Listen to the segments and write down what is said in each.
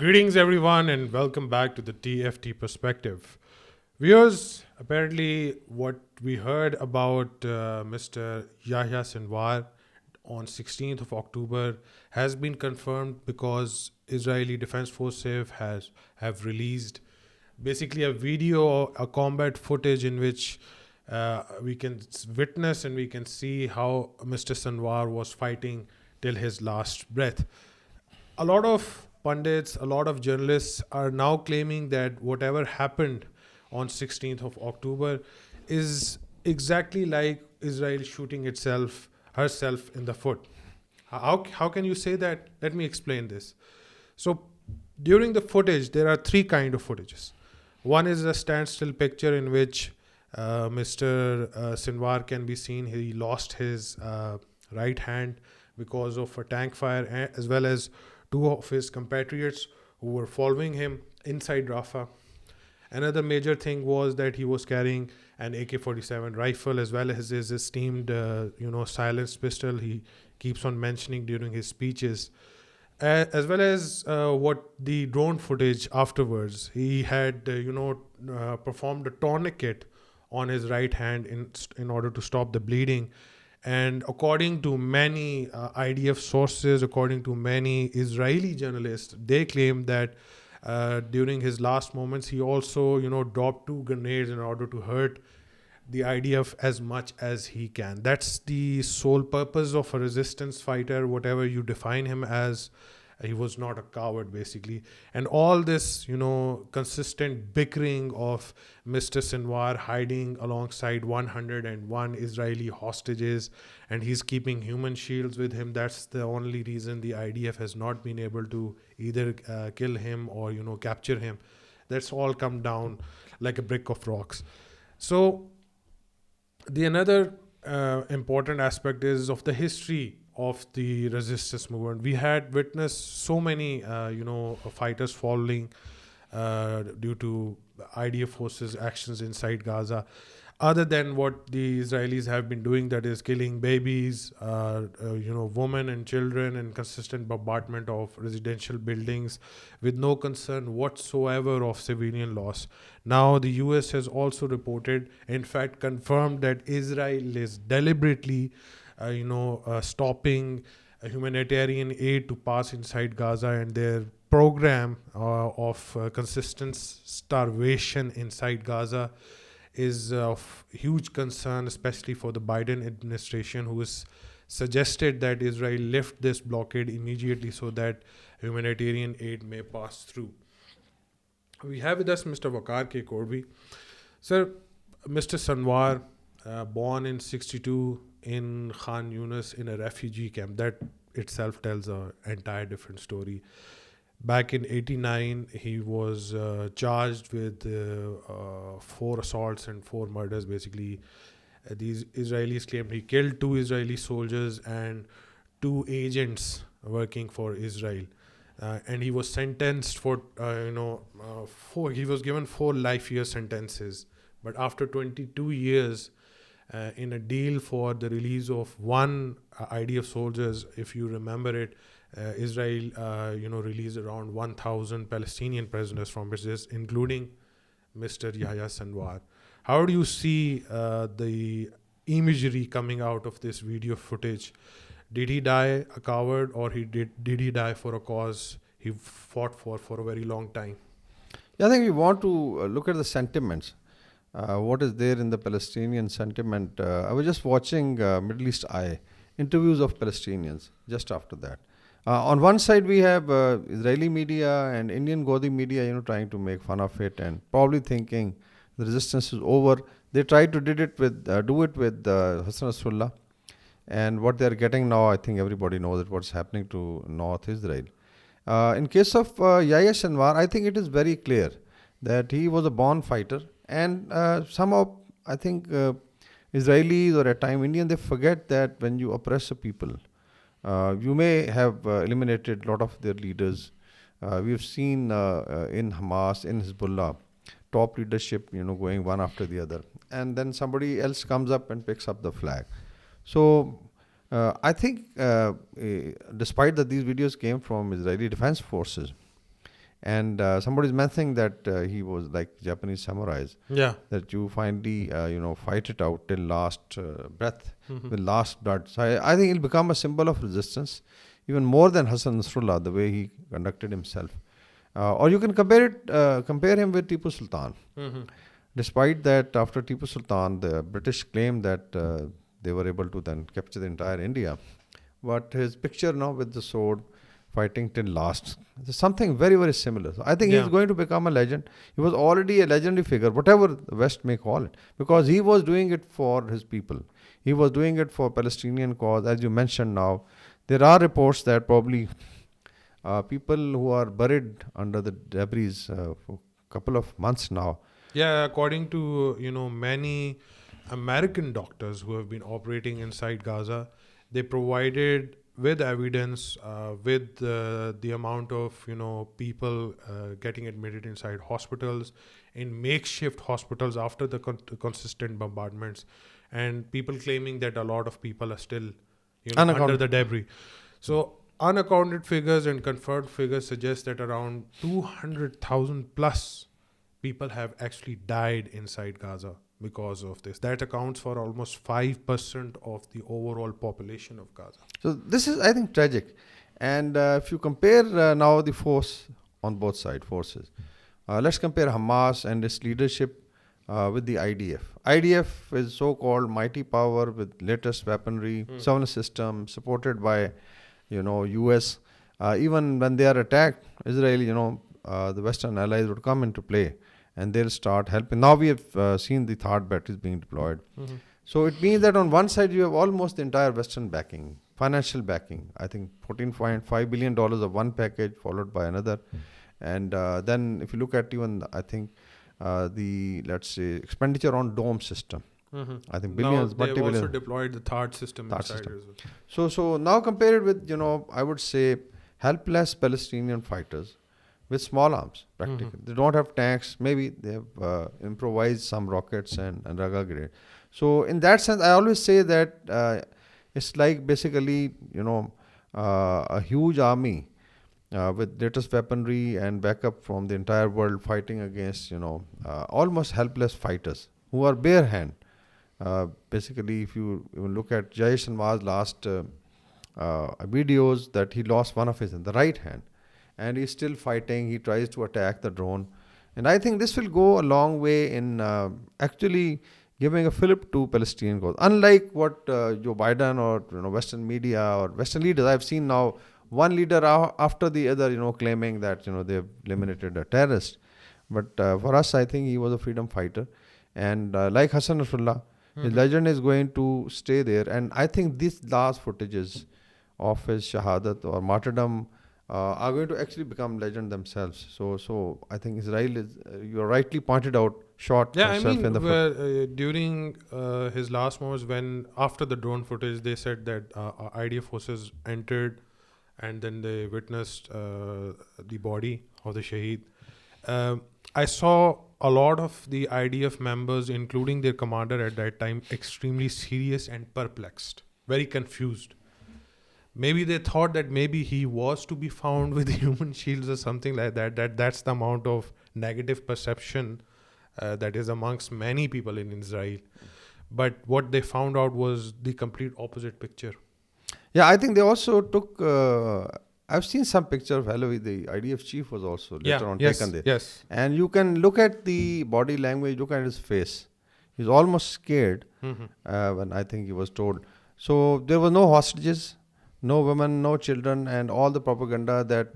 Greetings, everyone, and welcome back to the TFT Perspective. Viewers, apparently, what we heard about Mr. Yahya Sinwar on 16th of October has been confirmed because Israeli Defense Forces have released basically a video, a combat footage in which we can witness and we can see how Mr. Sinwar was fighting till his last breath. A lot of pundits, a lot of journalists are now claiming that whatever happened on 16th of October is exactly like Israel shooting herself in the foot. How can you say that? Let me explain this. So during the footage, there are three kind of footages. One is a standstill picture in which Mr. Sinwar can be seen. He lost his right hand because of a tank fire, as well as two of his compatriots who were following him inside Rafah. Another major thing was that he was carrying an AK-47 rifle as well as his esteemed, silenced pistol. He keeps on mentioning during his speeches, as well as what the drone footage afterwards. He had, performed a tourniquet on his right hand in order to stop the bleeding. And according to many IDF sources, according to many Israeli journalists, they claim that during his last moments, he also, dropped two grenades in order to hurt the IDF as much as he can. That's the sole purpose of a resistance fighter, whatever you define him as. He was not a coward, basically. And all this, consistent bickering of Mr. Sinwar hiding alongside 101 Israeli hostages, and he's keeping human shields with him. That's the only reason the IDF has not been able to either kill him or, capture him. That's all come down like a brick of rocks. So the another important aspect is of the history of the resistance movement. We had witnessed so many, fighters falling due to IDF forces' actions inside Gaza. Other than what the Israelis have been doing, that is killing babies, women and children, and consistent bombardment of residential buildings with no concern whatsoever of civilian loss. Now, the US has also reported, in fact, confirmed that Israel is deliberately stopping humanitarian aid to pass inside Gaza, and their program of consistent starvation inside Gaza is of huge concern, especially for the Biden administration, who has suggested that Israel lift this blockade immediately so that humanitarian aid may pass through. We have with us Mr. Waqar K. Korbi. Sir, Mr. Sinwar, born in 62 in Khan Yunis in a refugee camp. That itself tells an entire different story. Back in 89, he was charged with 4 assaults and 4 murders, basically. These Israelis claimed he killed 2 Israeli soldiers and 2 agents working for Israel. And he was sentenced for, he was given 4 life-year sentences. But after 22 years, in a deal for the release of 1 IDF soldiers, if you remember it, Israel, released around 1,000 Palestinian prisoners from Israel, including Mr. Yahya Sinwar. How do you see the imagery coming out of this video footage? Did he die a coward, or did he die for a cause he fought for a very long time? Yeah, I think we want to look at the sentiments. What is there in the Palestinian sentiment? I was just watching Middle East Eye, interviews of Palestinians just after that. On one side, we have Israeli media and Indian Godi media, trying to make fun of it and probably thinking the resistance is over. They tried to do it with Hassan Nasrallah. And what they're getting now, I think everybody knows that what's happening to North Israel. In case of Yahya Sinwar, I think it is very clear that he was a born fighter. And somehow, I think Israelis or at time Indian, they forget that when you oppress a people, you may have eliminated a lot of their leaders. We've seen in Hamas, in Hezbollah, top leadership, going one after the other. And then somebody else comes up and picks up the flag. So I think despite that these videos came from Israeli Defense Forces, And somebody's mentioning that he was like Japanese samurais, Yeah. that you finally, fight it out till last breath, Mhm. with last blood. So I think it'll become a symbol of resistance, even more than Hassan Nasrullah, the way he conducted himself. Or you can compare him with Tipu Sultan. Mhm. Despite that, after Tipu Sultan, the British claimed that they were able to then capture the entire India. But his picture now with the sword, fighting till last, there's something very, very similar. So I think he's Yeah. going to become a legend. He was already a legendary figure, whatever the West may call it, because he was doing it for his people. He was doing it for Palestinian cause, as you mentioned now. There are reports that probably people who are buried under the debris for a couple of months now. Yeah, according to many American doctors who have been operating inside Gaza, they provided with evidence, with the amount of people getting admitted inside hospitals, in makeshift hospitals after the consistent bombardments, and people claiming that a lot of people are still under Unaccounted. the debris. So unaccounted figures and confirmed figures suggest that around 200,000 plus people have actually died inside Gaza because of this. That accounts for almost 5% of the overall population of Gaza. So this is, I think, tragic. And if you compare now the force on both sides, forces, let's compare Hamas and its leadership with the IDF. IDF is so-called mighty power with latest weaponry, surveillance system, supported by, US. Even when they are attacked, Israel, the Western allies would come into play, and they'll start helping. Now we have seen the third batteries being deployed. Mhm. So it means that on one side you have almost the entire Western backing, financial backing. I think $14.5 billion of one package followed by another. And then if you look at even, I think, let's say, expenditure on dome system. Mhm. I think Now billions, they've also multi-billion. deployed the third system Third inside system. as well. So now compare it with, I would say, helpless Palestinian fighters with small arms, practically. They don't have tanks. Maybe they have improvised some rockets and Raga grenade. So in that sense, I always say that it's like basically, a huge army with latest weaponry and backup from the entire world fighting against, almost helpless fighters who are bare hand. Basically, if you even look at Yahya Sinwar's last videos, that he lost one of his hand, the right hand, and he's still fighting. He tries to attack the drone, and I think this will go a long way in actually giving a fillip to Palestinian cause. Unlike what Joe Biden or Western media or Western leaders, I've seen now one leader after the other, claiming that they've eliminated a terrorist. But for us, I think he was a freedom fighter, and like Hassan Nasrullah, his legend is going to stay there. And I think these last footages of his shahadat or martyrdom are going to actually become legend themselves. So I think Israel is, you rightly pointed out, shot Yeah, I herself mean, in the foot. during his last moments, when after the drone footage, they said that IDF forces entered, and then they witnessed the body of the Shaheed. I saw a lot of the IDF members, including their commander at that time, extremely serious and perplexed, very confused. Maybe they thought that maybe he was to be found with human shields or something like that. That's the amount of negative perception that is amongst many people in Israel. But what they found out was the complete opposite picture. Yeah, I think they also took. I've seen some picture of Halawi, the IDF chief, was also later on taken there. Yes. And you can look at the body language, look at his face. He's almost scared when I think he was told. So there were no hostages, no women, no children, and all the propaganda that,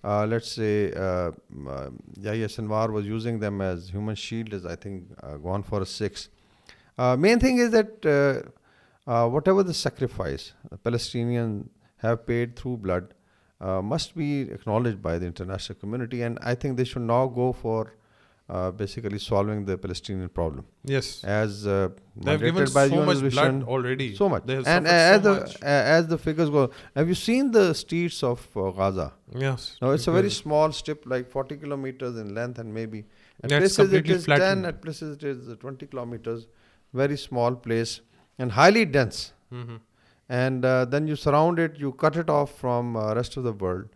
let's say, Yahya Sinwar was using them as human shield is, I think, gone for a six. Main thing is that whatever the sacrifice the Palestinians have paid through blood must be acknowledged by the international community, and I think they should now go for basically solving the Palestinian problem. Yes. As They've given mandated by so UN much resolution. blood already. So much. They have And suffered so much. as the figures go, have you seen the streets of Gaza? Yes. Now it's a very small strip, like 40 kilometers in length, and maybe at That's places it completely is flattened. 10, at places it is 20 kilometers. Very small place and highly dense. Mm-hmm. And then you surround it, you cut it off from rest of the world.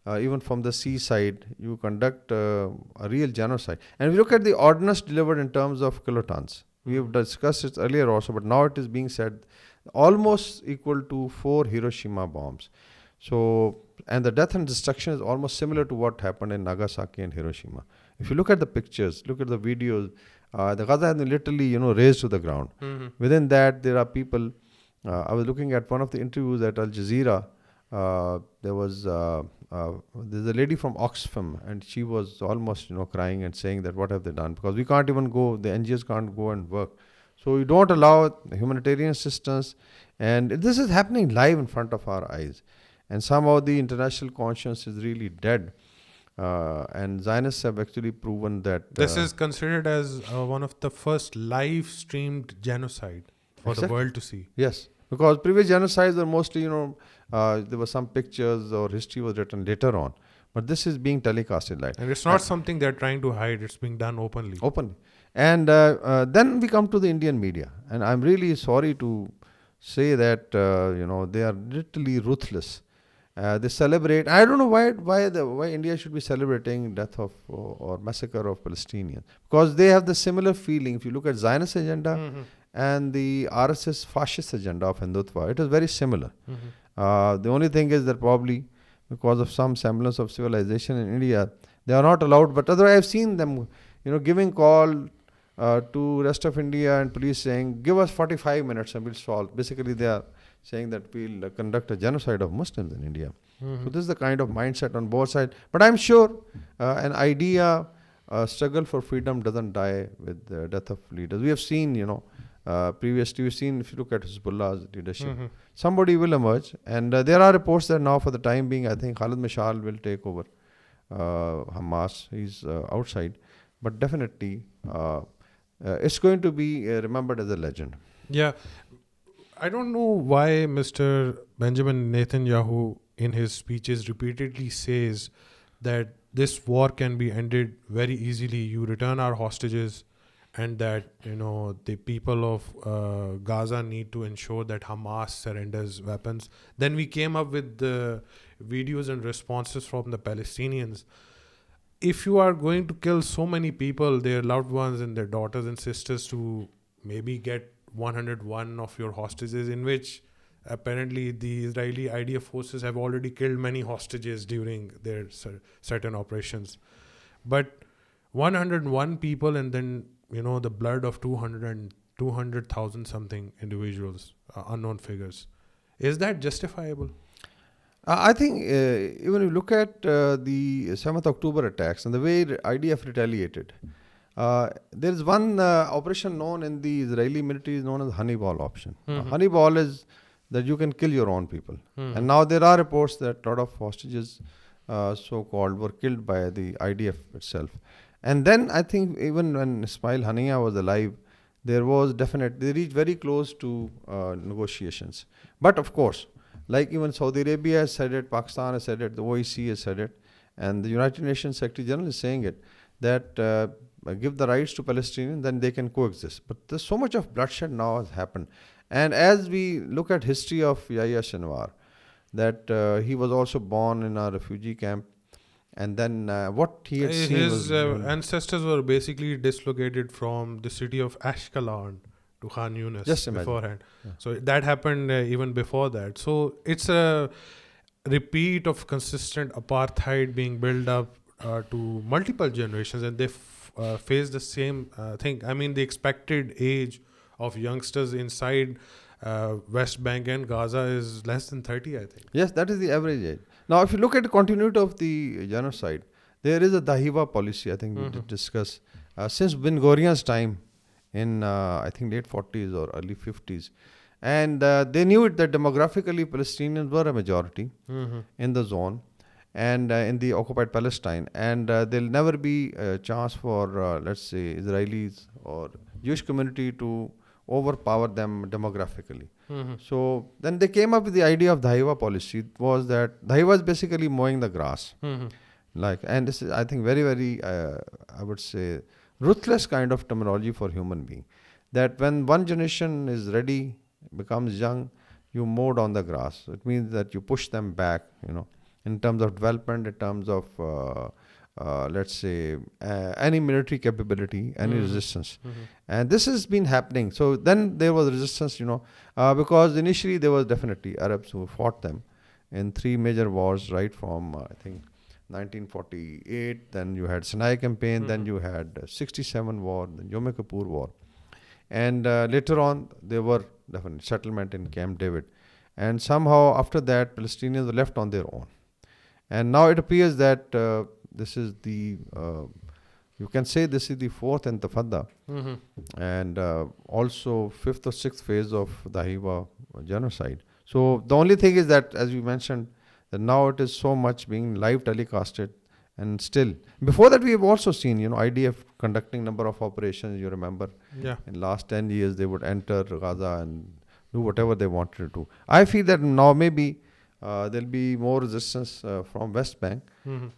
even from the seaside, you conduct a real genocide. And we look at the ordnance delivered in terms of kilotons. We have discussed it earlier also, but now it is being said almost equal to 4 Hiroshima bombs. So, and the death and destruction is almost similar to what happened in Nagasaki and Hiroshima. If you look at the pictures, look at the videos, the Gaza has been literally, razed to the ground. Within that, there are people. I was looking at one of the interviews at Al Jazeera. There's a lady from Oxfam, and she was almost, crying and saying that what have they done? Because we can't even go, the NGOs can't go and work. So you don't allow humanitarian assistance, and this is happening live in front of our eyes. And somehow the international conscience is really dead. And Zionists have actually proven that... This is considered as one of the first live-streamed genocide for the world to see. Yes, because previous genocides were mostly, there were some pictures or history was written later on. But this is being telecasted live. And it's not something they're trying to hide. It's being done openly. And then we come to the Indian media. And I'm really sorry to say that, they are literally ruthless. They celebrate. I don't know why India should be celebrating death of or massacre of Palestinians, because they have the similar feeling. If you look at Zionist agenda and the RSS fascist agenda of Hindutva, it is very similar. The only thing is that probably because of some semblance of civilization in India, they are not allowed. But otherwise, I've seen them, giving call to rest of India and police saying, give us 45 minutes and we'll solve. Basically, they are saying that we'll conduct a genocide of Muslims in India. So this is the kind of mindset on both sides. But I'm sure an idea, struggle for freedom doesn't die with the death of leaders. We have seen, previously, we've seen, if you look at Hezbollah's leadership, somebody will emerge. And there are reports that now for the time being, I think Khalid Mashal will take over Hamas. He's outside. But definitely, it's going to be remembered as a legend. Yeah. I don't know why Mr. Benjamin Netanyahu in his speeches repeatedly says that this war can be ended very easily. You return our hostages, and that, the people of Gaza need to ensure that Hamas surrenders weapons. Then we came up with the videos and responses from the Palestinians. If you are going to kill so many people, their loved ones and their daughters and sisters, to maybe get 101 of your hostages, in which apparently the Israeli IDF forces have already killed many hostages during their certain operations. But 101 people, and then, the blood of 200,000 something individuals, unknown figures. Is that justifiable? I think even if you look at the 7th October attacks and the way IDF retaliated, there is one operation known in the Israeli military is known as Honeyball option. Honeyball is that you can kill your own people. And now there are reports that a lot of hostages, so-called, were killed by the IDF itself. And then I think even when Ismail Haniya was alive, they reached very close to negotiations. But of course, like even Saudi Arabia has said it, Pakistan has said it, the OIC has said it, and the United Nations Secretary General is saying it, that give the rights to Palestinians, then they can coexist. But there's so much of bloodshed now has happened. And as we look at history of Yahya Sinwar, that he was also born in a refugee camp, and then what he had seen his ancestors were basically dislocated from the city of Ashkelon to Khan Yunis beforehand. Yeah. So that happened even before that. So it's a repeat of consistent apartheid being built up to multiple generations, and they face the same thing. I mean, the expected age of youngsters inside West Bank and Gaza is less than 30, I think. Yes, that is the average age. Now, if you look at the continuity of the genocide, there is a Dahiwa policy, I think we did discuss, since Ben Gurion's time in, I think, late 40s or early 50s. And they knew it that demographically Palestinians were a majority in the zone and in the occupied Palestine. And there'll never be a chance for, let's say, Israelis or Jewish community to overpower them demographically. So then they came up with the idea of Dahiwa policy. It was that Dahiwa is basically mowing the grass. And this is, I think, very, very, I would say, ruthless kind of terminology for human being. That when one generation is ready, becomes young, you mow down the grass. So it means that you push them back, in terms of development, in terms of let's say any military capability, any resistance. And this has been happening. So then there was resistance, because initially there was definitely Arabs who fought them in three major wars, right from I think 1948. Then you had Sinai campaign. Then you had 67 war, then Yom Kippur war, and later on there were definitely settlement in Camp David. And somehow after that, Palestinians were left on their own. And now it appears that this is the you can say this is the fourth intifada, and also fifth or sixth phase of the Hiva genocide. So the only thing is that, as you mentioned, that now it is so much being live telecasted, and still before that we have also seen, IDF conducting number of operations. You remember, in last 10 years they would enter Gaza and do whatever they wanted to do. I feel that now maybe there'll be more resistance from West Bank,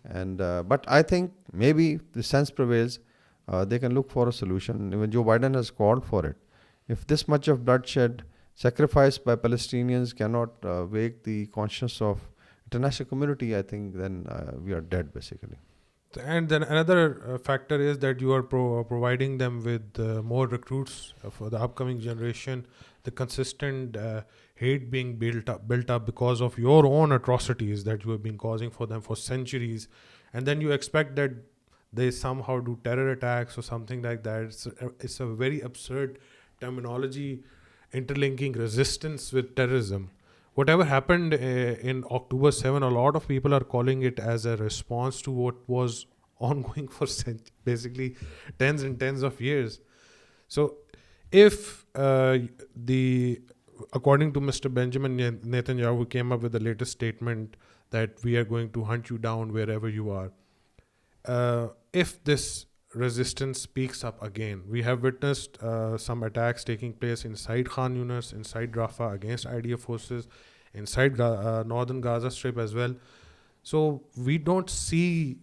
and but I think maybe the sense prevails. They can look for a solution. Even Joe Biden has called for it. If this much of bloodshed, sacrifice by Palestinians cannot wake the conscience of international community, I think then we are dead basically. And then another factor is that you are providing them with more recruits for the upcoming generation. The consistent hate being built up because of your own atrocities that you have been causing for them for centuries, and then you expect that they somehow do terror attacks or something like that. It's a very absurd terminology, interlinking resistance with terrorism. Whatever happened in October 7, a lot of people are calling it as a response to what was ongoing for basically tens and tens of years. So if according to Mr. Benjamin Netanyahu, who came up with the latest statement that we are going to hunt you down wherever you are, if this resistance speaks up again, we have witnessed some attacks taking place inside Khan Yunis, inside Rafah against IDF forces, inside northern Gaza Strip as well. So we don't see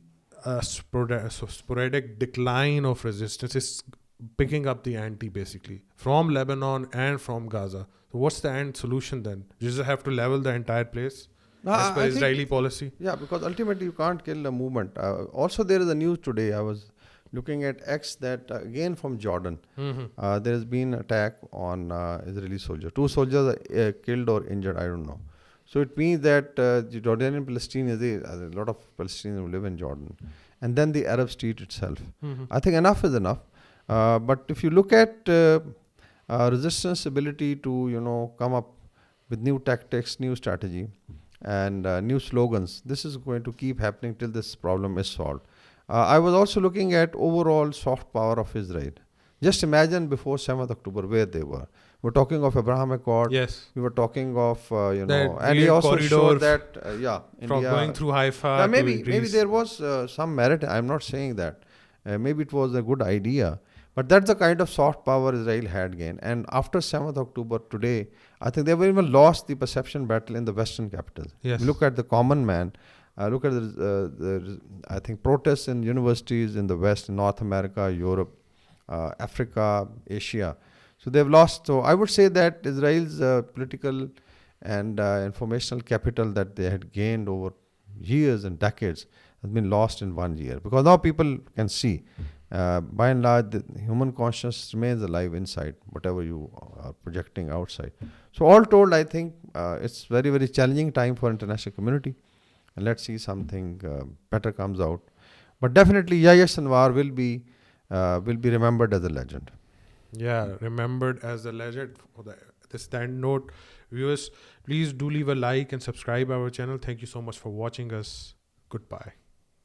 a sporadic decline of resistance. It's picking up the ante basically from Lebanon and from Gaza. So what's the end solution then? You just have to level the entire place as per Israeli policy? Yeah, because ultimately you can't kill a movement. Also, there is a news today. I was looking at X that again from Jordan, there has been attack on Israeli soldier. 2 soldiers are killed or injured. I don't know. So it means that the Jordanian Palestinians, a lot of Palestinians who live in Jordan, and then the Arab street itself. I think enough is enough. But if you look at resistance ability to come up with new tactics, new strategy, and new slogans, this is going to keep happening till this problem is solved. I was also looking at overall soft power of Israel. Just imagine before 7th October where they were. We're talking of Abraham Accord. Yes. We were talking of, and he also showed that, from India, going through Haifa. maybe there was some merit. I'm not saying that. Maybe it was a good idea. But that's the kind of soft power Israel had gained. And after 7th October today, I think they've even lost the perception battle in the Western capitals. Yes. Look at the common man. Look at the I think protests in universities in the West, in North America, Europe, Africa, Asia. So they've lost. So I would say that Israel's political and informational capital that they had gained over years and decades has been lost in 1 year. Because now people can see, by and large, the human consciousness remains alive inside, whatever you are projecting outside. So all told, I think it's very, very challenging time for international community. And let's see something better comes out. But definitely Yahya Sinwar will be remembered as a legend. Yeah, remembered as a legend. For the stand note, viewers, please do leave a like and subscribe our channel. Thank you so much for watching us. Goodbye.